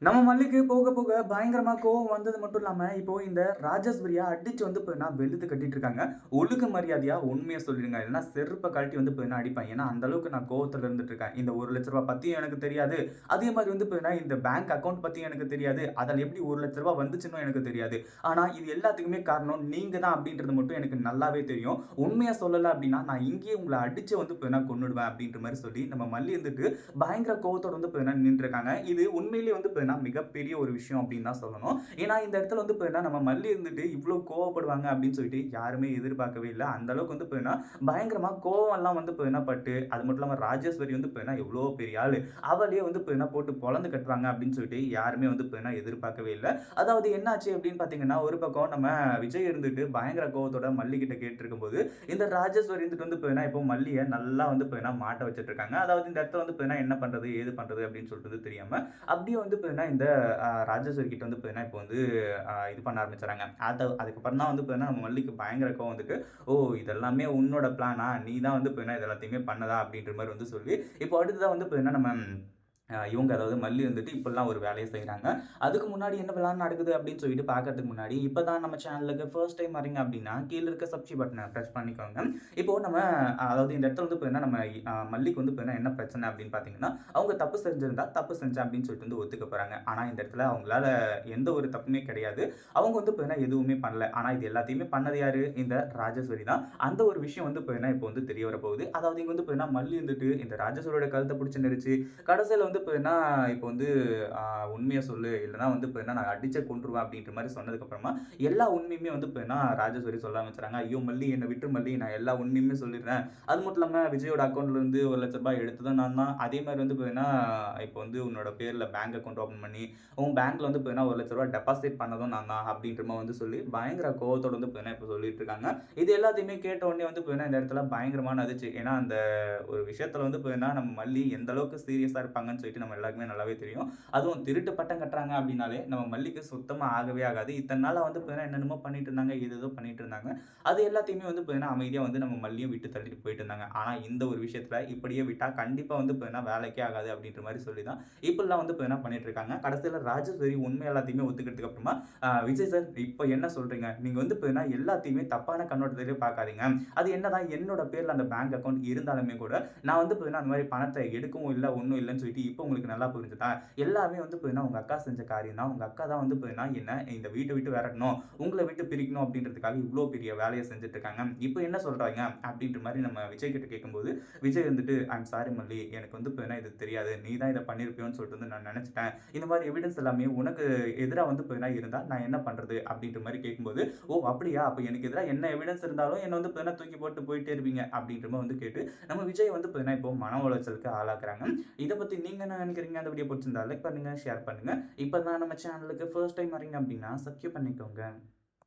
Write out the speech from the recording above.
நம்ம மல்லிக்கு போக போக பயங்கரமா கோவம் வந்தது மட்டும் இல்லாம, இப்போ இந்த ராஜேஸ்வரியா அடிச்சு வந்து பார்த்தீங்கன்னா வெளுத்து கட்டிட்டு இருக்காங்க. ஒழுக்க மரியாதையா உண்மைய சொல்லிடுங்க. இல்லன்னா செருப்ப கழட்டி வந்து பார்த்தீங்கன்னா அடிப்பேன். ஏன்னா, அந்த அளவுக்கு நான் கோவத்துல இருந்துட்டு இருக்கேன். இந்த ரூ. 1,00,000 பத்தியும் எனக்கு தெரியாது. அதே மாரி வந்து பார்த்தீங்கன்னா, இந்த பேங்க் அக்கவுண்ட் பத்தியும் எனக்கு தெரியாது. அதில எப்படி ரூ. 1,00,000 வந்துச்சுன்னும் எனக்கு தெரியாது. ஆனா, இது எல்லாத்துக்குமே காரணம் நீங்க தான் அப்படின்றது மட்டும் எனக்கு நல்லாவே தெரியும். உண்மைய சொல்லல அப்படின்னா, நான் இங்கேயே உங்கள அடிச்சு வந்து பார்த்தீங்கன்னா கொன்னுடுவேன் அப்படின்ற மாரி சொல்லி, நம்ம மல்லி இருந்துட்டு பயங்கர கோவத்தோட வந்து பார்த்தீங்கன்னா நின்னுட்டுருக்காங்க. இது உண்மையிலேயே வந்து பார்த்தீங்கன்னா மிகப்பெரிய ஒரு விஷயம் அப்படின்னு தான் சொல்லணும். ஏன்னா இந்த இடத்துல வந்து பார்த்தீங்கன்னா நம்ம மல்லி இருந்துட்டு இவ்ளோ கோவப்படுவாங்க அப்படின்னு சொல்லிட்டு யாருமே எதிர்பார்க்கவே இல்ல. அந்த அளவுக்கு வந்து பார்த்தீங்கன்னா பயங்கரமா கோவம்லாம் வந்து பார்த்தீங்கன்னா பட்டு, அது மட்டும் இல்லாம ராஜேஸ்வரி வந்து பார்த்தீங்கன்னா எவ்வளோ பெரிய ஆளு. அவளையே வந்து பார்த்தீங்கன்னா போட்டு பொளந்து கட்டுவாங்க அப்படின்னு சொல்லிட்டு யாருமே வந்து பார்த்தீங்கன்னா எதிர்பார்க்கவே இல்ல. அதாவது என்னாச்சு அப்படின்னு பார்த்தீங்கன்னா, ஒரு பக்கம் நம்ம விஜய் இருந்துட்டு பயங்கர கோவத்தோட மல்லி கிட்ட கேட்டுருக்கும்போது, இந்த ராஜேஸ்வரி இருந்துட்டு வந்து பார்த்தீங்கன்னா இப்போ மல்லிய நல்லா வந்து பார்த்தீங்கன்னா மாட்ட வச்சுட்டு இருக்காங்க. அதாவது இந்த இடத்துல வந்து பார்த்தீங்கன்னா என்ன பண்றது? ஏது பண்றது? அப்படின்னு சொல்றது தெரியாம, அப்படியே வந்து பார்த்தீங்கன்னா இந்த ராஜேஸ்வரி கிட்ட வந்து பார்த்தீங்கன்னா இப்போ வந்து இது பண்ண ஆரம்பிச்சுறாங்க. அதுக்கப்புறம் தான் வந்து பார்த்தீங்கன்னா நம்ம மல்லிக்கு பயங்கர கோவம் வந்துட்டு, "ஓ! இதெல்லாமே உன்னோட பிளானா? நீ தான் வந்து பார்த்தீங்கன்னா இது எல்லாத்தையுமே பண்ணதா?" அப்படின்ற மாரி வந்து சொல்லி, இப்போ அடுத்ததா வந்து பார்த்தீங்கன்னா நம்ம இவங்க அதாவது மல்லி வந்துட்டு இப்படிலாம் ஒரு வேலைய செய்றாங்க. அதுக்கு முன்னாடி என்ன பிளான் நடக்குது அப்படின்னு சொல்லிட்டு பார்க்கறதுக்கு முன்னாடி, இப்ப தான் நம்ம சேனலுக்கு ஃபர்ஸ்ட் டைம் வரீங்க அப்படின்னா, கீழ இருக்க சப்ஸ்கிரைப் பட்டன பிரஸ் பண்ணிக்கோங்க. இப்போ நம்ம அதாவது இந்த இடத்துல வந்து பார்த்தீங்கன்னா, நம்ம மல்லிக்கு வந்து பார்த்தீங்கன்னா என்ன பிரச்சனை அப்படின்னு பார்த்தீங்கன்னா, அவங்க தப்பு செஞ்சிருந்தா, தப்பு செஞ்சேன் அப்படின்னு சொல்லிட்டு வந்து ஒத்துக்க போறாங்க. ஆனா இந்த இடத்துல அவங்களால எந்த ஒரு தப்புமே கிடையாது. அவங்க வந்து பார்த்தீங்கன்னா எதுவுமே பண்ணல. ஆனா இது எல்லாத்தையுமே பண்ணது யாரு? இந்த ராஜேஸ்வரி தான். அந்த ஒரு விஷயம் வந்து பார்த்தீங்கன்னா இப்போ வந்து தெரிய வரப்போகுது. அதாவது இங்க வந்து பார்த்தீங்கன்னா மல்லி இருந்துட்டு இந்த ராஜேஸ்வரியோட கழுத்த புடிச்சு நெரிச்சு, கடைசியில வந்து பார்த்தீங்கன்னா, இப்போ வந்து அ உண்மைய சொல்லு, இல்லன்னா வந்து பார்த்தீங்கன்னா நான் அடிச்சே கொன்றுவேன் அப்படின்ற மாரி சொன்னதுக்கப்புறமா, எல்லா உண்மையுமே வந்து பார்த்தீங்கன்னா ராஜேஸ்வரி சொல்ல ஆரம்பிச்சுறாங்க. ஐயோ! மல்லி என்ன விட்டுரு மல்லி, நான் எல்லா உண்மையுமே சொல்லிடுறேன். அது மட்டும் இல்லாம விஜயோட அக்கவுண்ட்ல இருந்து ரூ. 1,00,000 எடுத்ததும் நான் தான். அதே மாரி வந்து பார்த்தீங்கன்னா, இப்போ வந்து உன்னோட பேர்ல பேங்க் அக்கவுண்ட் ஓப்பன் பண்ணி, உன் பேங்க்ல வந்து பார்த்தீங்கன்னா ரூ. 1,00,000 டெபாசிட் பண்ணதும் நான் தான் அப்படின்ற மாரி வந்து சொல்லி, பயங்கர கோவத்தோட வந்து பார்த்தீங்கன்னா இப்போ சொல்லிட்டு இருக்காங்க. இது எல்லாத்தையுமே கேட்ட உடனே வந்து பார்த்தீங்கன்னா, இந்த இடத்துல பயங்கரமான அதிர்ச்சி. ஏன்னா அந்த ஒரு விஷயத்துல வந்து பார்த்தீங்கன்னா, நம்ம மல்லி எந்த அளவுக்கு சீரியஸா இருப்பாங்கன்னு சொல்லிட்டு நம்ம எல்லாருக்குமே நல்லாவே தெரியும். அதுவும் திருட்டு பட்டம் கட்டுறாங்க அப்படின்னாலே, நம்ம மல்லிக்கு சுத்தமா ஆகவே ஆகாது. இத்தன நாளா வந்து பார்த்தீங்கன்னா, என்னென்னமோ பண்ணிட்டு இருந்தாங்க. ஏதேதோ பண்ணிட்டு இருந்தாங்க. அது எல்லாத்தையுமே வந்து பார்த்தீங்கன்னா, அமைதியா வந்து நம்ம மல்லியும் விட்டு தள்ளிட்டு போயிட்டு இருந்தாங்க. ஆனா, இந்த ஒரு விஷயத்துல இப்படியே விட்டா கண்டிப்பா வந்து பார்த்தீங்கன்னா, வேலைக்கே ஆகாது அப்படின்ற மாரி சொல்லி தான் இப்படிலாம் வந்து பார்த்தீங்கன்னா பண்ணிட்டு இருக்காங்க. கடைசியில ராஜேஸ்வரி உண்மை எல்லாத்தையுமே ஒத்துக்கிட்டதுக்கு அப்புறமா, விஜய் சார் இப்ப என்ன சொல்றீங்க? நீங்க வந்து பார்த்தீங்கன்னா, எல்லாத்தையுமே தப்பான கண்ணோட்டத்திலே பார்க்காதீங்க. அது என்னதான் என்னோட பேர்ல அந்த பேங்க் அக்கவுண்ட் இருந்தாலுமே கூட, நான் வந்து பார்த்தீங்கன்னா, அந்த மாரி பணத்த எடுக்கவும் இல்ல, ஒண்ணும் இல்லன்னு சொல்லிட்டு இப்ப உங்களுக்கு நல்லா புரிஞ்சுதா? எல்லாமே வந்து பார்த்தீங்கன்னா, உங்க அக்கா செஞ்ச காரியம் தான். உங்க அக்கா தான் வந்து பார்த்தீங்கன்னா, என்ன இந்த வீட்ட விட்டு விரட்டணும், உங்கள விட்டு பிரிக்கணும் அப்படின்றதுக்காக இவ்ளோ பெரிய வேலைய செஞ்சுட்டு இருக்காங்க. இப்ப என்ன சொல்றாய்ங்க? அப்படின்ற மாரி நம்ம விஜய் கிட்ட கேட்கும்போது, விஜய் வந்துட்டு, "ஐ அம் சாரி மல்லி. எனக்கு வந்து பார்த்தீங்கன்னா, இது தெரியாது. நீ தான் இத பண்ணியிருப்பியோன்னு சொல்லிட்டு வந்து நான் நெனச்சுட்டேன். இந்த மாரி எவிடன்ஸ் எல்லாமே உனக்கு எதிரா வந்து பார்த்தீங்கன்னா இருந்தா, நான் என்ன பண்றது?" அப்படின்ற மாரி கேட்கும்போது, "ஓ! அப்படியா? அப்ப எனக்கு எதிரா என்ன எவிடன்ஸ் இருந்தாலும் என்ன வந்து பார்த்தீங்கன்னா, தூக்கி போட்டு போயிட்டே இருப்பீங்க." அப்படின்ற மாரி வந்து கேட்டு, நம்ம விஜய் வந்து பார்த்தீங்கன்னா, இப்போ மன உளைச்சலுக்கு ஆளாக்குறாங்க. இத பத்தி நீங்க என்ன நெனைக்கிறீங்க? அந்த வீடியோ புடிச்சிருந்தா லைக் பண்ணுங்க, ஷேர் பண்ணுங்க. இப்ப தான் நம்ம சேனலுக்கு ஃபர்ஸ்ட் டைம் வரீங்க அப்டின்னா சப்ஸ்கிரைப் பண்ணிக்கோங்க.